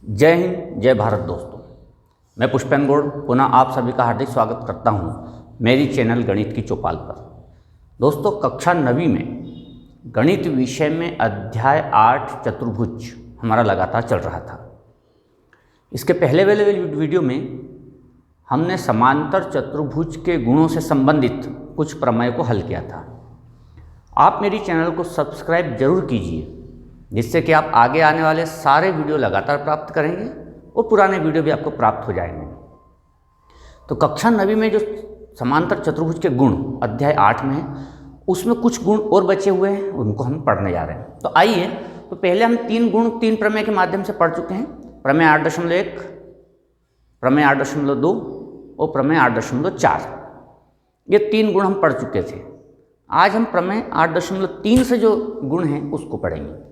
जय हिंद, जय भारत दोस्तों। मैं पुष्पेंद्र गौड़ पुनः आप सभी का हार्दिक स्वागत करता हूं मेरी चैनल गणित की चौपाल पर। दोस्तों, कक्षा 9वीं में गणित विषय में अध्याय 8 चतुर्भुज हमारा लगातार चल रहा था। इसके पहले वाले वीडियो में हमने समांतर चतुर्भुज के गुणों से संबंधित कुछ प्रमेय को हल किया था। आप मेरी चैनल को सब्सक्राइब जरूर कीजिए, जिससे कि आप आगे आने वाले सारे वीडियो लगातार प्राप्त करेंगे और पुराने वीडियो भी आपको प्राप्त हो जाएंगे। तो कक्षा 9वीं में जो समांतर चतुर्भुज के गुण अध्याय 8 में है, उसमें कुछ गुण और बचे हुए हैं, उनको हम पढ़ने जा रहे हैं। तो आइए, तो पहले हम 3 गुण 3 प्रमेय के माध्यम से पढ़ चुके हैं। प्रमेय 8.1, प्रमेय 8.2 और प्रमेय 8.4। ये 3 गुण हम पढ़ चुके थे। आज हम प्रमेय 8.3 से जो गुण हैं उसको पढ़ेंगे।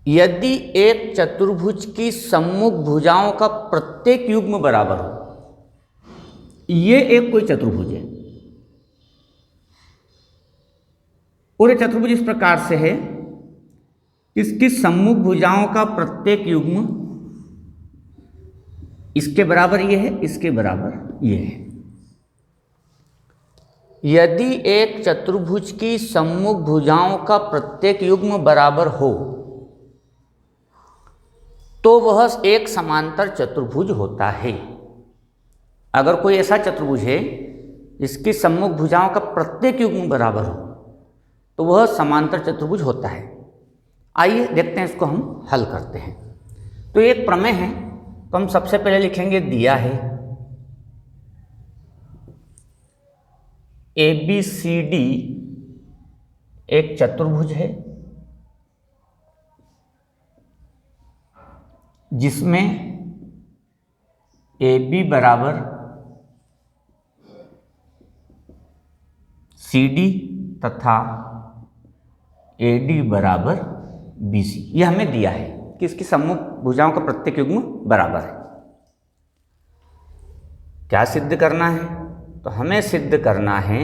यदि एक चतुर्भुज की सम्मुख भुजाओं का प्रत्येक युग्म बराबर हो, ये एक कोई चतुर्भुज है और ये चतुर्भुज इस प्रकार से है, इसकी सम्मुख भुजाओं का प्रत्येक युग्म इसके बराबर ये है, इसके बराबर ये है। यदि एक चतुर्भुज की सम्मुख भुजाओं का प्रत्येक युग्म बराबर हो तो वह एक समांतर चतुर्भुज होता है। अगर कोई ऐसा चतुर्भुज है जिसकी सम्मुख भुजाओं का प्रत्येक युग्म बराबर हो तो वह समांतर चतुर्भुज होता है। आइए देखते हैं, इसको हम हल करते हैं। तो एक प्रमेय है, तो हम सबसे पहले लिखेंगे दिया है ABCD एक चतुर्भुज है जिसमें AB बराबर CD तथा AD बराबर BC। यह हमें दिया है कि इसकी सम्मुख भुजाओं का प्रत्येक युग्म बराबर है। क्या सिद्ध करना है? तो हमें सिद्ध करना है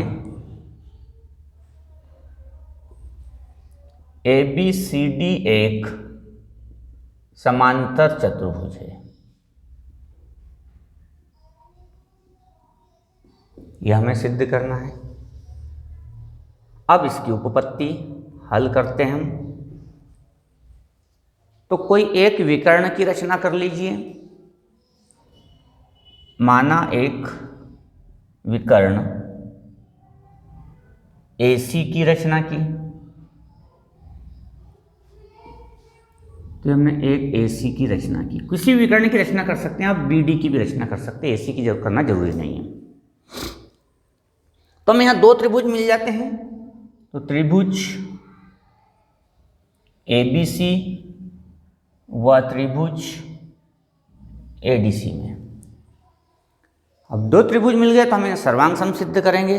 ABCD एक समांतर चतुर्भुज है। यह हमें सिद्ध करना है। अब इसकी उपपत्ति हल करते हैं हम। तो कोई एक विकर्ण की रचना कर लीजिए। माना एक विकर्ण AC की रचना की, तो हमने एक AC की रचना की। किसी विकर्ण की रचना कर सकते हैं आप, BD की भी रचना कर सकते हैं, AC की जरूर करना जरूरी नहीं है। तो हमें यहाँ 2 त्रिभुज मिल जाते हैं। तो त्रिभुज ABC व त्रिभुज ADC में अब 2 त्रिभुज मिल गए तो हमें सर्वांग सम सिद्ध करेंगे।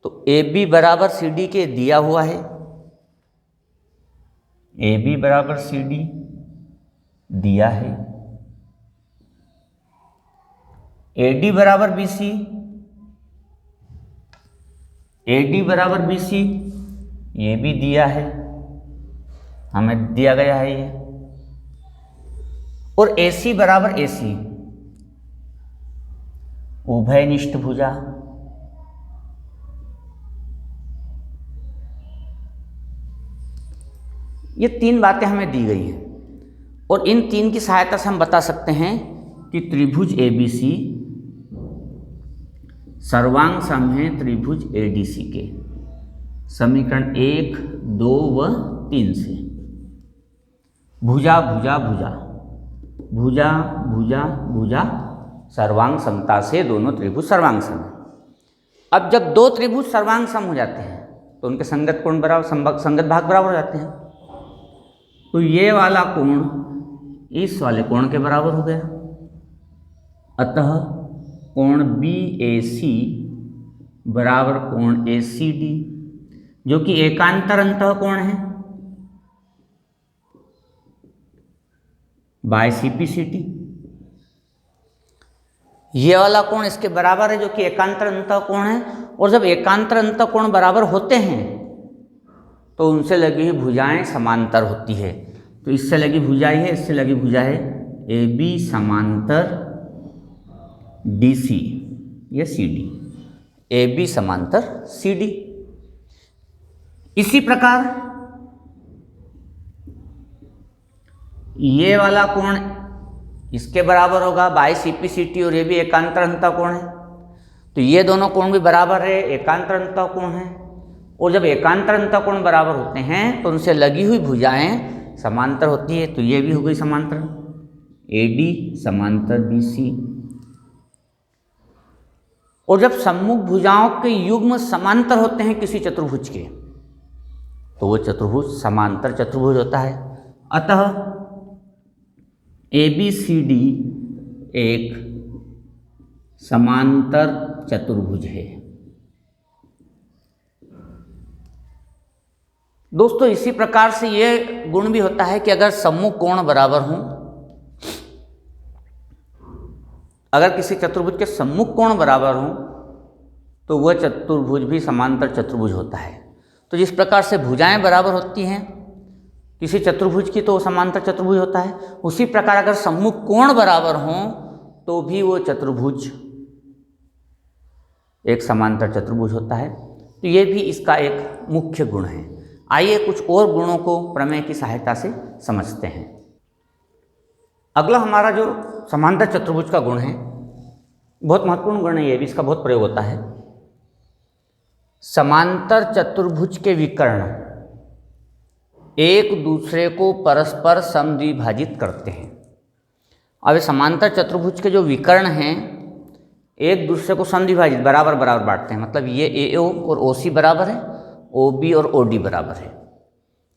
तो AB बराबर CD के दिया हुआ है, AB बराबर CD दिया है, AD बराबर BC, AD बराबर BC ये भी दिया है, हमें दिया गया है ये। और AC बराबर AC उभयनिष्ठ भुजा, ये 3 बातें हमें दी गई हैं और इन 3 की सहायता से हम बता सकते हैं कि त्रिभुज ABC सर्वांग सम है त्रिभुज ADC के। समीकरण 1, 2 व 3 से भुजा भुजा भुजा भुजा भुजा भुजा सर्वांग समता से दोनों त्रिभुज सर्वांग सम है। अब जब 2 त्रिभुज सर्वांग सम हो जाते हैं तो उनके संगत कोण बराबर, संगत भाग बराबर हो जाते हैं। तो ये वाला कोण इस वाले कोण के बराबर हो गया। अतः कोण BAC बराबर कोण ACD, जो कि एकांतर अंतः कोण है बाय CPCT। ये वाला कोण इसके बराबर है जो कि एकांतर अंतः कोण है। और जब एकांतर अंतः कोण बराबर होते हैं तो उनसे लगी हुई भुजाएं समांतर होती है। तो इससे लगी भुजा है, इससे लगी भुजा है ए बी समांतर डी सी या सी डी, ए बी समांतर सी डी। इसी प्रकार ये वाला कोण इसके बराबर होगा, by C P C T, और ये भी एकांतर अंतः कोण है। तो ये दोनों कोण भी बराबर है, एकांतर अंतः कोण है। और जब एकांतर अंतः कोण बराबर होते हैं तो उनसे लगी हुई भुजाएं समांतर होती है। तो ये भी हो गई समांतर, ए डी समांतर बी सी। और जब सम्मुख भुजाओं के युग्म समांतर होते हैं किसी चतुर्भुज के, तो वो चतुर्भुज समांतर चतुर्भुज होता है। अतः ए बी सी डी एक समांतर चतुर्भुज है। दोस्तों इसी प्रकार से ये गुण भी होता है कि अगर सम्मुख कोण बराबर हों, अगर किसी चतुर्भुज के सम्मुख कोण बराबर हों तो वह चतुर्भुज भी समांतर चतुर्भुज होता है। तो जिस प्रकार से भुजाएं बराबर होती हैं किसी चतुर्भुज की तो समांतर चतुर्भुज होता है, उसी प्रकार अगर सम्मुख कोण बराबर हों तो भी वो चतुर्भुज एक समांतर चतुर्भुज होता है। तो ये भी इसका एक मुख्य गुण है। आइए कुछ और गुणों को प्रमेय की सहायता से समझते हैं। अगला हमारा जो समांतर चतुर्भुज का गुण है, बहुत महत्वपूर्ण गुण है, ये भी इसका बहुत प्रयोग होता है। समांतर चतुर्भुज के विकर्ण एक दूसरे को परस्पर समद्विभाजित करते हैं। अब समांतर चतुर्भुज के जो विकर्ण हैं एक दूसरे को समद्विभाजित बराबर बराबर बांटते हैं। मतलब ये ए ओ और ओ सी बराबर है, ओ बी और ओ डी बराबर है,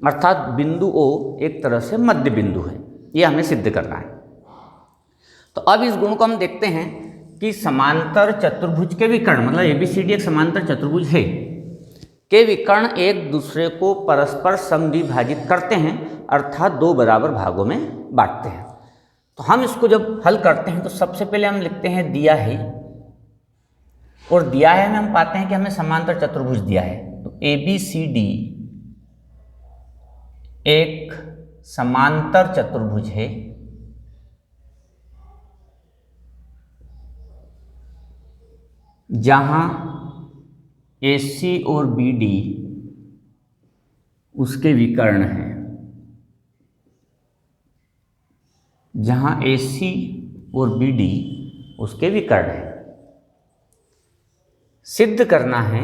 अर्थात बिंदु ओ एक तरह से मध्य बिंदु है। ये हमें सिद्ध करना है। तो अब इस गुण को हम देखते हैं कि समांतर चतुर्भुज के विकर्ण, मतलब एबीसीडी एक समांतर चतुर्भुज है, के विकर्ण एक दूसरे को परस्पर समद्विभाजित करते हैं, अर्थात दो बराबर भागों में बांटते हैं। तो हम इसको जब हल करते हैं तो सबसे पहले हम लिखते हैं दिया है, और दिया है में हम पाते हैं कि हमें समांतर चतुर्भुज दिया है। तो ए बी सी डी एक समांतर चतुर्भुज है जहां ए सी और बी डी उसके विकर्ण हैं। जहां ए सी और बी डी उसके विकर्ण हैं। सिद्ध करना है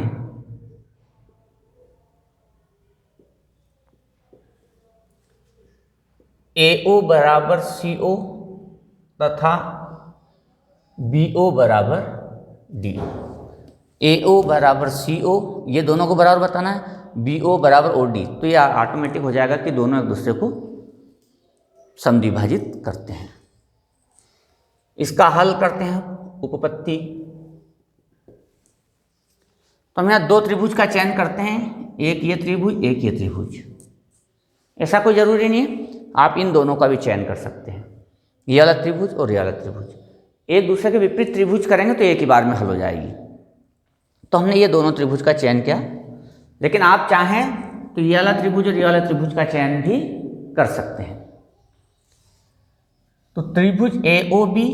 ए ओ बराबर सी ओ तथा बी ओ बराबर डी। ए ओ बराबर सी ओ, ये दोनों को बराबर बताना है, बी ओ बराबर ओ डी। तो ये ऑटोमेटिक हो जाएगा कि दोनों एक दूसरे को समद्विभाजित करते हैं। इसका हल करते हैं उपपत्ति। तो हम यहाँ दो त्रिभुज का चयन करते हैं, एक ये त्रिभुज एक ये त्रिभुज। ऐसा कोई जरूरी नहीं है, आप इन दोनों का भी चयन कर सकते हैं, ये वाला त्रिभुज और ये वाला त्रिभुज। एक दूसरे के विपरीत त्रिभुज करेंगे तो एक ही बार में हल हो जाएगी। तो हमने ये दोनों त्रिभुज का चयन किया, लेकिन आप चाहें तो ये वाला त्रिभुज और ये वाला त्रिभुज का चयन भी कर सकते हैं। तो त्रिभुज ए ओ बी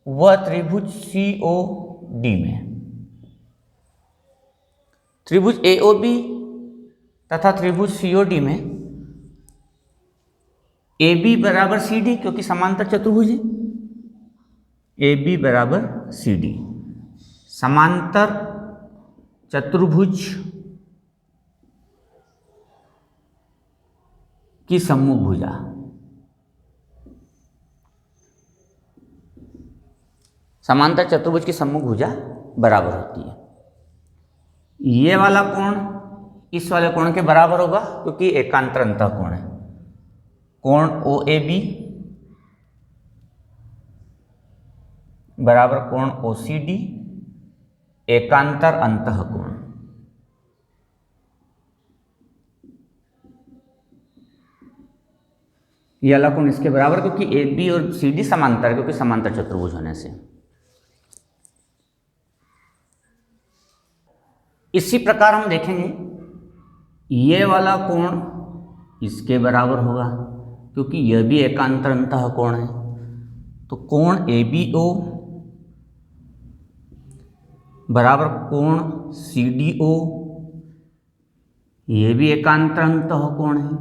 व त्रिभुज सी ओ डी में, त्रिभुज ए ओ बी तथा त्रिभुज सी ओ डी में ए बी बराबर सी डी, क्योंकि समांतर चतुर्भुज है, ए बी बराबर सी डी समांतर चतुर्भुज की सम्मुख भुजा। समांतर चतुर्भुज की सम्मुख भुजा बराबर होती है। ये वाला कोण इस वाले कोण के बराबर होगा, क्योंकि एकांतर अंतः कोण है। कोण ओ ए बी बराबर कोण ओ सी डी एकांतर अंतः कोण। यह वाला कोण इसके बराबर, क्योंकि ए बी और सी डी समांतर है, क्योंकि समांतर चतुर्भुज होने से। इसी प्रकार हम देखेंगे ये वाला कोण इसके बराबर होगा, क्योंकि यह भी एकांतर अंतः कोण है। तो कोण ABO बराबर कोण CDO, ये भी एकांतर अंतः कोण है।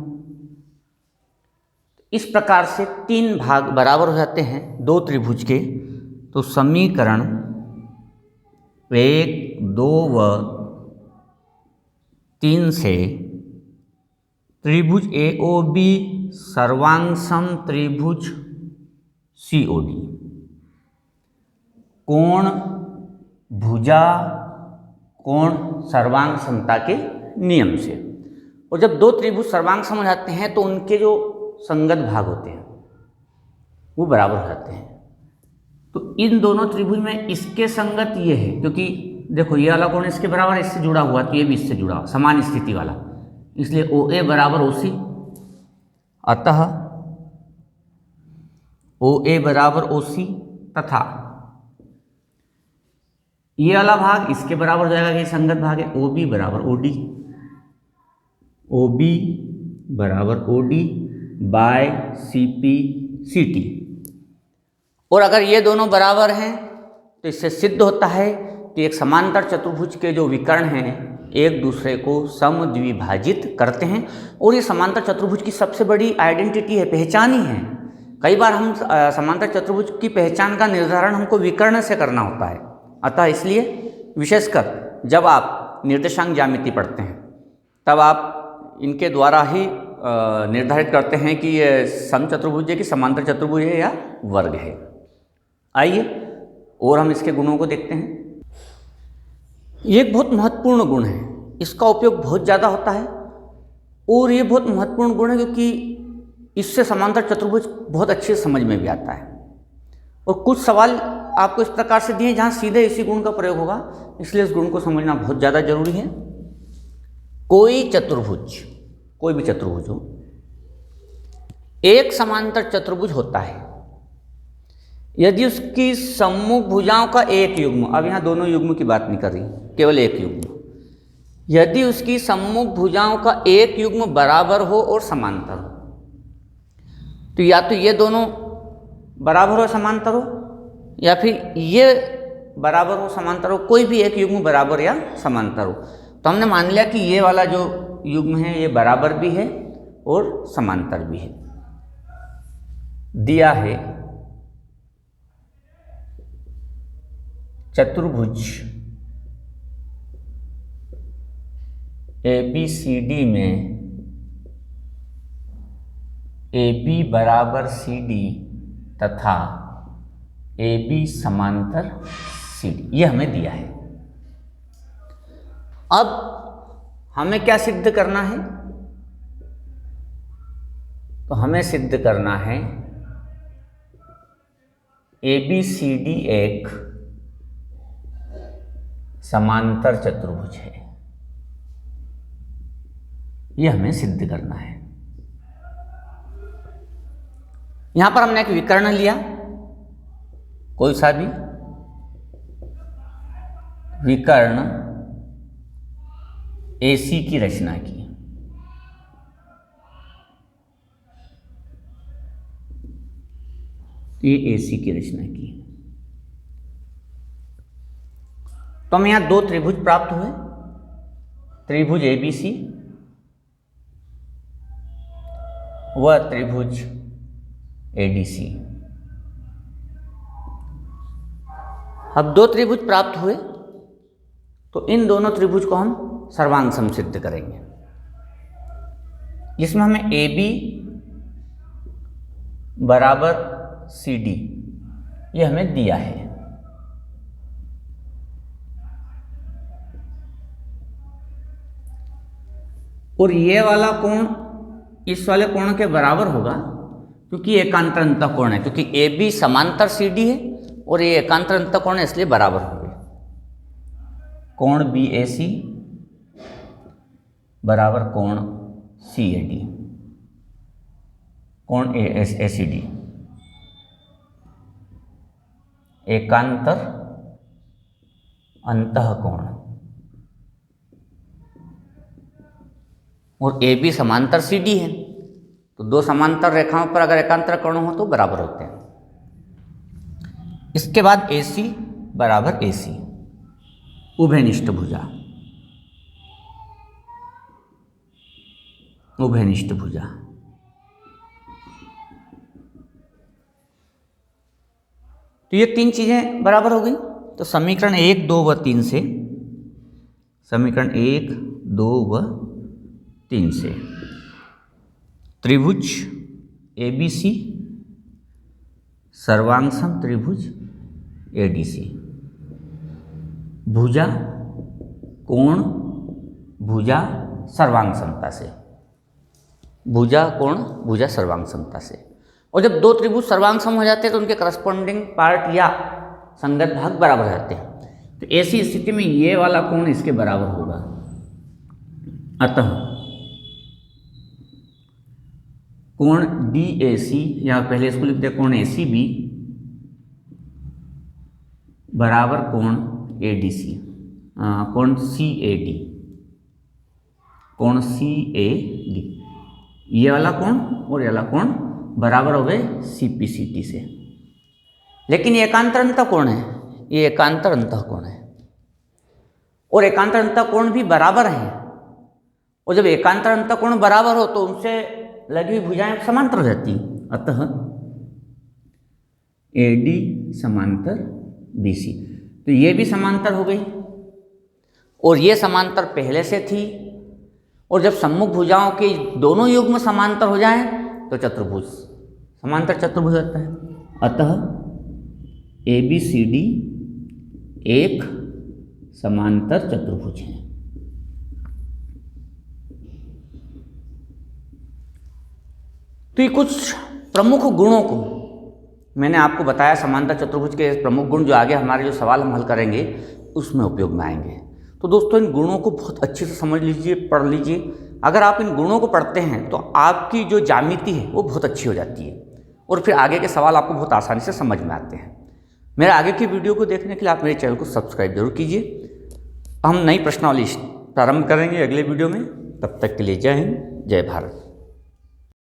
इस प्रकार से 3 भाग बराबर हो जाते हैं 2 त्रिभुज के। तो समीकरण 1, 2 व 3 से त्रिभुज AOB सर्वांग सम त्रिभुज COD, कोण भुजा कोण सर्वांग समता के नियम से। और जब 2 त्रिभुज सर्वांग सम हो जाते हैं तो उनके जो संगत भाग होते हैं वो बराबर हो जाते हैं। तो इन दोनों त्रिभुज में इसके संगत ये है, क्योंकि देखो ये वाला कोण इसके बराबर इससे जुड़ा हुआ, तो ये भी इससे जुड़ा समान स्थिति वाला, इसलिए OA बराबर OC। अतः OA बराबर OC तथा ये वाला भाग इसके बराबर हो जाएगा, ये संगत भाग है, OB बराबर OD, OB बराबर OD बाय CP CT। और अगर ये दोनों बराबर हैं तो इससे सिद्ध होता है कि एक समांतर चतुर्भुज के जो विकर्ण हैं एक दूसरे को समद्विभाजित करते हैं। और ये समांतर चतुर्भुज की सबसे बड़ी आइडेंटिटी है, पहचान ही है। कई बार हम समांतर चतुर्भुज की पहचान का निर्धारण हमको विकर्ण से करना होता है। अतः इसलिए विशेषकर जब आप निर्देशांक ज्यामिति पढ़ते हैं तब आप इनके द्वारा ही निर्धारित करते हैं कि ये समचतुर्भुज है कि समांतर चतुर्भुज है या वर्ग है। आइए और हम इसके गुणों को देखते हैं। ये एक बहुत महत्वपूर्ण गुण है, इसका उपयोग बहुत ज़्यादा होता है और ये बहुत महत्वपूर्ण गुण है क्योंकि इससे समांतर चतुर्भुज बहुत अच्छे समझ में भी आता है। और कुछ सवाल आपको इस प्रकार से दिए जहाँ सीधे इसी गुण का प्रयोग होगा, इसलिए इस गुण को समझना बहुत ज़्यादा जरूरी है। कोई चतुर्भुज, कोई भी चतुर्भुज हो, एक समांतर चतुर्भुज होता है यदि उसकी सम्मुख भुजाओं का एक युग्म, अब यहाँ दोनों युग्म की बात नहीं कर रही, केवल एक युग्म, यदि उसकी सम्मुख भुजाओं का एक युग्म बराबर हो और समांतर हो। तो या तो ये दोनों बराबर हो समांतर हो, या फिर ये बराबर हो समांतर हो, कोई भी एक युग्म बराबर या समांतर हो। तो हमने मान लिया कि ये वाला जो युग्म है ये बराबर भी है और समांतर भी है। दिया है चतुर्भुज ABCD में AB बराबर CD तथा AB समांतर CD, ये हमें दिया है। अब हमें क्या सिद्ध करना है? तो हमें सिद्ध करना है ABCD एक समांतर चतुर्भुज है, ये हमें सिद्ध करना है। यहां पर हमने एक विकर्ण लिया, कोई सा भी विकर्ण AC की रचना की। ये AC की रचना की, तो हमें यहां 2 त्रिभुज प्राप्त हुए, त्रिभुज ABC व त्रिभुज ADC। अब 2 त्रिभुज प्राप्त हुए तो इन दोनों त्रिभुज को हम सर्वांग सम सिद्ध करेंगे, जिसमें हमें AB बराबर CD ये हमें दिया है। और ये वाला कोण इस वाले कोण के बराबर होगा क्योंकि एकांतर अंतःकोण है, क्योंकि AB समांतर CD है और ये एकांतर अंतःकोण है, इसलिए बराबर हो गए। कोण BAC बराबर कोण CAD, कोण ACD एकांतर अंतःकोण, और AB समांतर CD है, तो दो समांतर रेखाओं पर अगर एकांतर कोण हो तो बराबर होते हैं। इसके बाद AC बराबर AC, उभयनिष्ठ भुजा। उभयनिष्ठ भुजा तो ये तीन चीजें बराबर हो गई। तो समीकरण 1, 2 व 3 से, समीकरण 1, 2 व 3 से त्रिभुज ABC सर्वांगसम त्रिभुज ADC, भुजा कोण भुजा सर्वांग समता से, भुजा कोण भुजा सर्वांग समता से। और जब दो त्रिभुज सर्वांग सम हो जाते हैं तो उनके करस्पॉन्डिंग पार्ट या संगत भाग बराबर रहते हैं। तो ऐसी स्थिति में ये वाला कोण इसके बराबर होगा। अतः कोण DAC, या पहले इसको लिखते हैं कोण ACB बराबर कोण ADC, कोण CAD, कोण CAD, ये वाला कोण और ये वाला कोण बराबर हो गए CPCT से। लेकिन ये एकांतर अंतः कोण है, ये एकांतर अंतः कोण है और एकांतर अंतः कोण भी बराबर हैं। और जब एकांतर अंतः कोण बराबर हो तो उनसे लगी हुई भुजाएं समांतर हो जाती हैं। अतः AD समांतर BC, तो ये भी समांतर हो गई और ये समांतर पहले से थी। और जब सम्मुख भुजाओं के दोनों युग्म समांतर हो जाएं तो चतुर्भुज समांतर चतुर्भुज होता है। अतः ABCD एक समांतर चतुर्भुज है। तो ये कुछ प्रमुख गुणों को मैंने आपको बताया, समांतर चतुर्भुज के प्रमुख गुण जो आगे हमारे जो सवाल हम हल करेंगे उसमें उपयोग में आएंगे। तो दोस्तों इन गुणों को बहुत अच्छे से समझ लीजिए, पढ़ लीजिए। अगर आप इन गुणों को पढ़ते हैं तो आपकी जो ज्यामिति है वो बहुत अच्छी हो जाती है और फिर आगे के सवाल आपको बहुत आसानी से समझ में आते हैं। मेरे आगे की वीडियो को देखने के लिए आप मेरे चैनल को सब्सक्राइब जरूर कीजिए। हम नई प्रश्नावली प्रारंभ करेंगे अगले वीडियो में। तब तक के लिए जय हिंद, जय भारत।